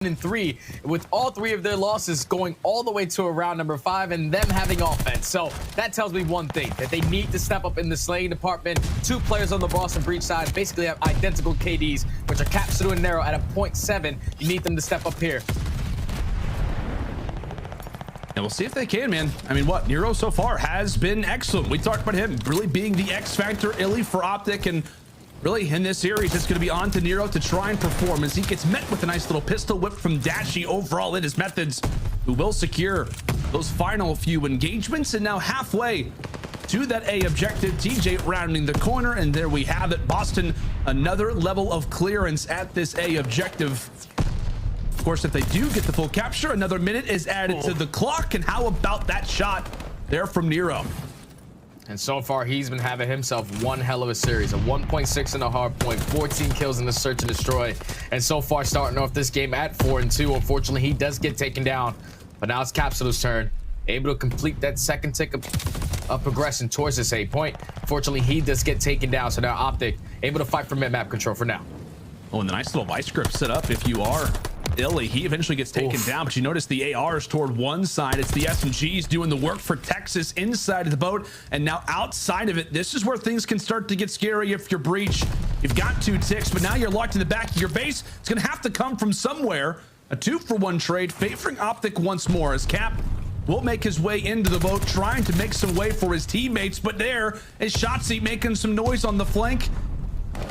and 3, with all 3 of their losses going all the way to around number 5 and them having offense. So that tells me one thing, that they need to step up in the slaying department. 2 players on the Boston Breach side basically have identical KDs, which are Capsule and Nero at a 0.7. You need them to step up here. And we'll see if they can, man. I mean, what Nero so far has been excellent. We talked about him really being the X factor illy for OpTic, and really in this series it's going to be on to Nero to try and perform as he gets met with a nice little pistol whip from Dashy overall in his methods, who will secure those final few engagements. And now halfway to that A objective, TJ rounding the corner, and there we have it. Boston, another level of clearance at this A objective. Of course, if they do get the full capture, another minute is added to the clock. And how about that shot there from Nero? And so far, he's been having himself one hell of a series. A 1.6 and a hard point, 14 kills in the search and destroy. And so far, starting off this game at 4-2. Unfortunately, he does get taken down. But now it's Capsule's turn. Able to complete that second tick of progression towards this A point. Fortunately, he does get taken down. So now OpTic able to fight for mid-map control for now. Oh, and the nice little vice grip set up if you are illy. He eventually gets taken down, but you notice the ARs toward one side. It's the SMGs doing the work for Texas inside of the boat, and now outside of it, this is where things can start to get scary. If you're Breach, you've got 2 ticks, but now you're locked in the back of your base. It's gonna have to come from somewhere. A 2-for-1 trade favoring OpTic once more, as Cap will make his way into the boat, trying to make some way for his teammates, but there is Shotzzy making some noise on the flank.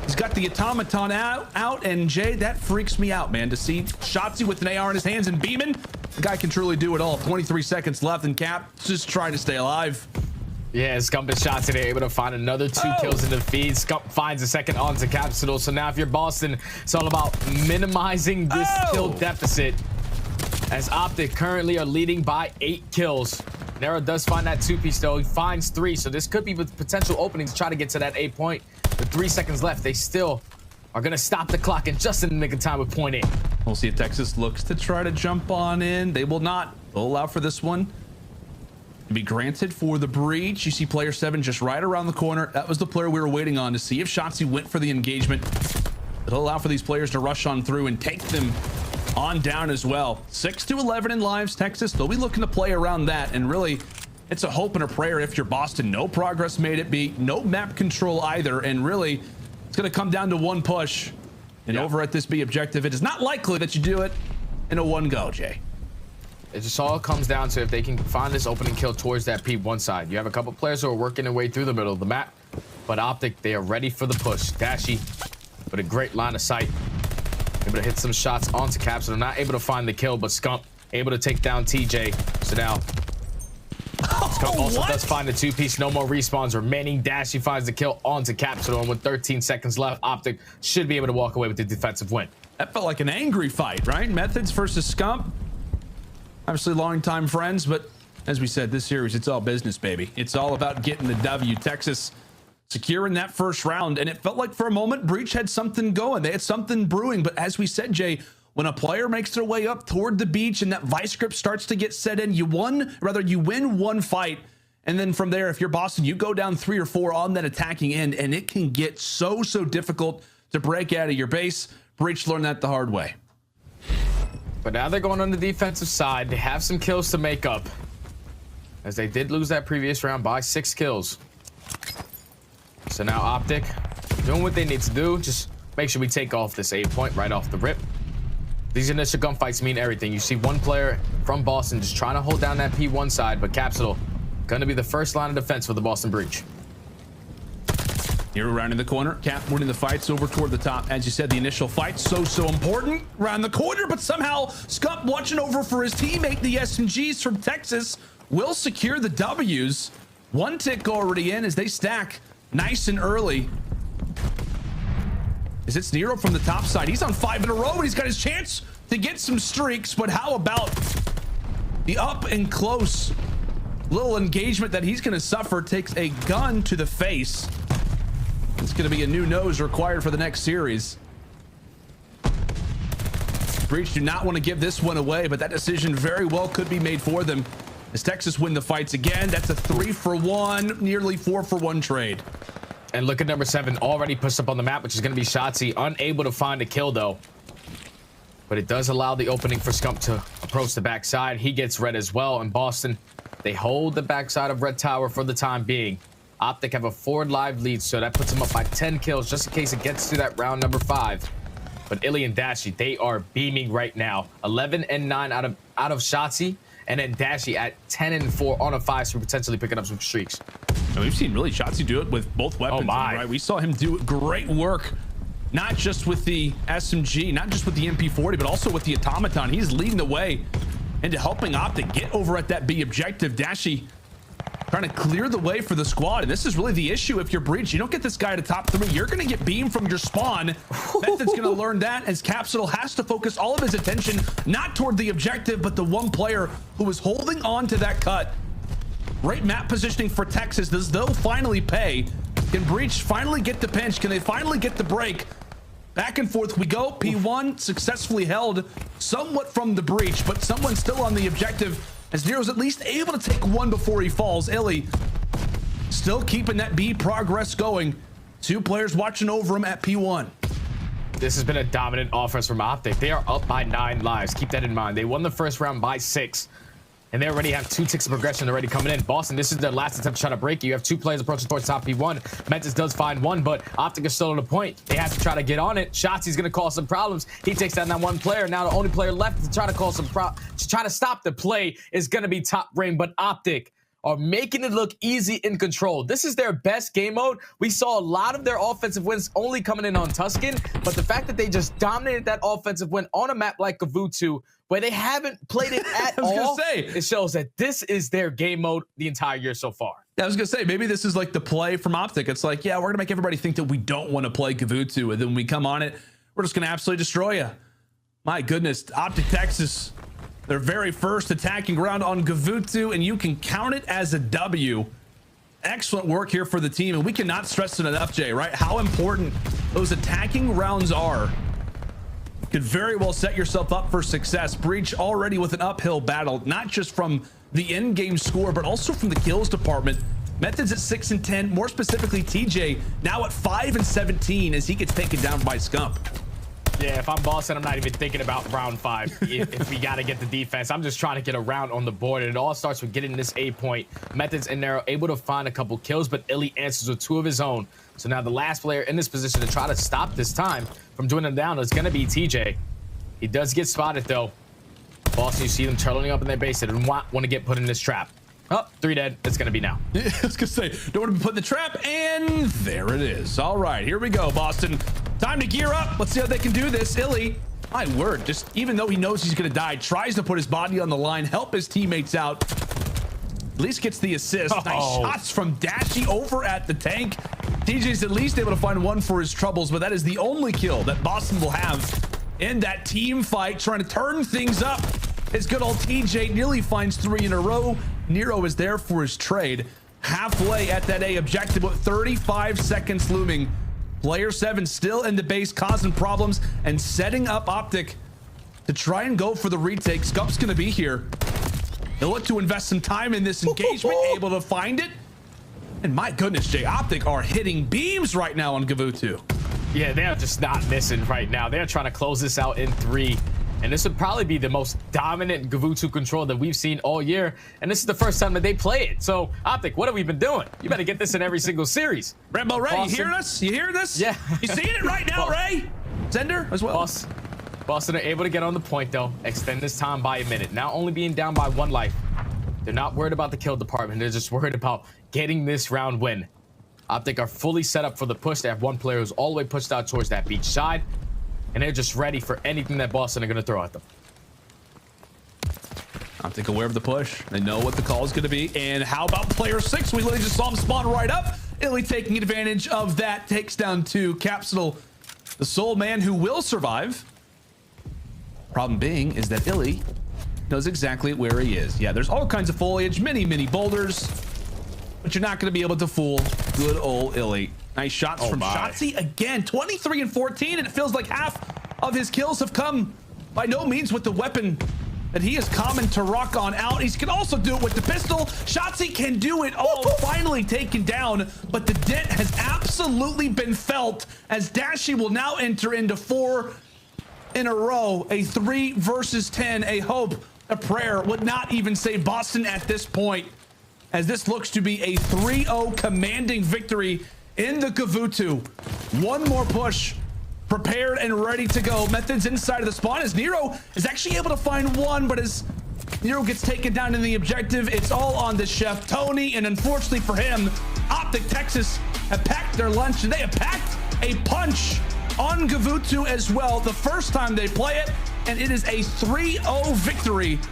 He's got the automaton out, and Jay, that freaks me out, man, to see Shotzzy with an AR in his hands and beaming. The guy can truly do it all. 23 seconds left, and Cap just trying to stay alive. Yeah, Scump and Shotzzy, they're able to find another 2 kills in the feed. Scump finds a second onto Capsule. So now if you're Boston, it's all about minimizing this kill deficit, as OpTic currently are leading by 8 kills. Nero does find that 2-piece though. He finds 3, so this could be with potential openings to try to get to that A point. With 3 seconds left, they still are going to stop the clock and just in the nick of time with point 8. We'll see if Texas looks to try to jump on in. They will not. They'll allow for this one to be granted for the Breach. You see player 7 just right around the corner. That was the player we were waiting on to see if Shotzzy went for the engagement. It'll allow for these players to rush on through and take them on down as well. 6-11 in lives. Texas, they'll be looking to play around that, and really it's a hope and a prayer if you're Boston. No progress made it be, no map control either, and really it's going to come down to one push. And over at this B objective, it is not likely that you do it in a one go, Jay. It just all comes down to if they can find this opening kill towards that P1 side. You have a couple players who are working their way through the middle of the map, but OpTic, they are ready for the push. Dashy with a great line of sight, able to hit some shots onto Capsule. Not able to find the kill, but Scump able to take down TJ. So now Scump also does find the 2-piece. No more respawns remaining. Dashy finds the kill onto Capsule, and with 13 seconds left, OpTic should be able to walk away with the defensive win. That felt like an angry fight, right? Methods versus Scump. Obviously long-time friends, but as we said, this series, it's all business, baby. It's all about getting the W. Texas securing that first round, and it felt like for a moment Breach had something going. They had something brewing, but as we said, Jay, when a player makes their way up toward the beach and that vice grip starts to get set in, you win one fight, and then from there, if you're Boston, you go down 3 or 4 on that attacking end, and it can get so difficult to break out of your base. Breach learned that the hard way. But now they're going on the defensive side. They have some kills to make up, as they did lose that previous round by 6 kills. So now OpTic doing what they need to do. Just make sure we take off this A point right off the rip. These initial gunfights mean everything. You see one player from Boston just trying to hold down that P1 side, but Capsule going to be the first line of defense for the Boston Breach. Here around in the corner, Cap winning the fights over toward the top. As you said, the initial fight so important around the corner, but somehow Scump watching over for his teammate. The SMGs from Texas will secure the W's. 1 tick already in as they stack nice and early. As it's Nero from the top side. He's on 5 in a row, and he's got his chance to get some streaks, but how about the up and close little engagement that he's going to suffer? Takes a gun to the face. It's going to be a new nose required for the next series. Breach do not want to give this one away, but that decision very well could be made for them as Texas win the fights again. That's a 3-for-1, nearly 4-for-1 trade. And look at number 7 already pushed up on the map, which is going to be Shotzzy. Unable to find a kill though. but it does allow the opening for Scump to approach the backside. He gets red as well, and Boston, they hold the backside of Red Tower for the time being. OpTic have a 4 live lead, so that puts him up by 10 kills just in case it gets to that round number 5. But Illy and Dashy, they are beaming right now. 11 and 9 out of Shotzzy, and then Dashy at 10 and 4 on a 5, so potentially picking up some streaks. And we've seen really Shotzzy do it with both weapons. Oh my. Right? We saw him do great work, not just with the SMG, not just with the MP40, but also with the Automaton. He's leading the way into helping OpTic get over at that B objective. Dashy trying to clear the way for the squad, and this is really the issue. If you're Breach, you don't get this guy to top 3, you're going to get beamed from your spawn. Method's going to learn that, as Capsule has to focus all of his attention not toward the objective, but the one player who is holding on to that cut. Great map positioning for Texas. Does they'll finally pay? Can Breach finally get the pinch? Can they finally get the break? Back and forth we go. P1 successfully held somewhat from the Breach, but someone's still on the objective, as Nero's at least able to take one before he falls. Illy still keeping that B progress going. 2 players watching over him at P1. This has been a dominant offense from OpTic. They are up by 9 lives. Keep that in mind. They won the first round by 6. And they already have 2 ticks of progression already coming in. Boston, this is their last attempt to try to break you. You have 2 players approaching towards top P1. Mentis does find one, but OpTic is still on the point. They have to try to get on it. Shotzzy's going to cause some problems. He takes down that 1 player. Now the only player left to try to cause some to try to stop the play is going to be Top Brain, but OpTic are making it look easy in control. This is their best game mode. We saw a lot of their offensive wins only coming in on Tuscan, but the fact that they just dominated that offensive win on a map like Gavutu, where they haven't played it at all, it shows that this is their game mode the entire year so far. Yeah, I was gonna say, maybe this is like the play from OpTic. It's like, yeah, we're gonna make everybody think that we don't want to play Gavutu, and then when we come on it, we're just gonna absolutely destroy you. My goodness, OpTic Texas, their very first attacking round on Gavutu, and you can count it as a W. Excellent work here for the team, and we cannot stress it enough, Jay, right? How important those attacking rounds are. Could very well set yourself up for success. Breach already with an uphill battle, not just from the in-game score, but also from the kills department. Methods at 6 and 10, more specifically TJ now at 5 and 17 as he gets taken down by Scump. Yeah, if I'm Boston, I'm not even thinking about round 5. If we got to get the defense, I'm just trying to get a round on the board. And it all starts with getting this A point. Methods in there are able to find a couple kills, but Illy answers with 2 of his own. So now the last player in this position to try to stop this time from doing them down is going to be TJ. He does get spotted, though. Boston, you see them turtling up in their base. They don't want to get put in this trap. Oh, 3 dead. It's going to be now. I was going to say, don't want to be put in the trap, and there it is. All right, here we go, Boston. Time to gear up. Let's see how they can do this. Illy, my word, just even though he knows he's going to die, tries to put his body on the line, help his teammates out. At least gets the assist. Oh. Nice shots from Dashy over at the tank. TJ's at least able to find 1 for his troubles, but that is the only kill that Boston will have in that team fight, trying to turn things up. His good old TJ nearly finds 3 in a row. Nero is there for his trade. Halfway at that A objective with 35 seconds looming. Player 7 still in the base, causing problems and setting up OpTic to try and go for the retake. Scump's going to be here. He'll look to invest some time in this engagement, able to find it. And my goodness, Jay, OpTic are hitting beams right now on Gavutu. Yeah, they're just not missing right now. They're trying to close this out in 3. And this would probably be the most dominant Gavutu control that we've seen all year. And this is the first time that they play it. So, OpTic, what have we been doing? You better get this in every single series. Rambo Ray, you hearing us? You hearing this? Yeah. You seeing it right now, Ray? Sender as well. Boston are able to get on the point, though. Extend this time by a minute. Now only being down by 1 life. They're not worried about the kill department. They're just worried about getting this round win. OpTic are fully set up for the push. They have 1 player who's all the way pushed out towards that beach side. And they're just ready for anything that Boston are going to throw at them. OpTic aware of the push. They know what the call is going to be. And how about player 6? We literally just saw him spawn right up. Illy taking advantage of that. Takes down 2. Capsule, the sole man who will survive. Problem being is that Illy knows exactly where he is. Yeah, there's all kinds of foliage, many boulders. But you're not going to be able to fool good old Illy. Nice shots from Shotzzy again. 23 and 14, and it feels like half of his kills have come by no means with the weapon that he is common to rock on out. He can also do it with the pistol. Shotzzy can do it all. Finally taken down, but the dent has absolutely been felt as Dashy will now enter into 4. in a row, a 3 versus 10, a hope, a prayer would not even save Boston at this point, as this looks to be a 3-0 commanding victory in the Gavutu. One more push, prepared and ready to go. Methods inside of the spawn as Nero is actually able to find one, but as Nero gets taken down in the objective, it's all on the chef, Tony, and unfortunately for him, OpTic Texas have packed their lunch, and they have packed a punch on Gavutu as well, the first time they play it, and it is a 3-0 victory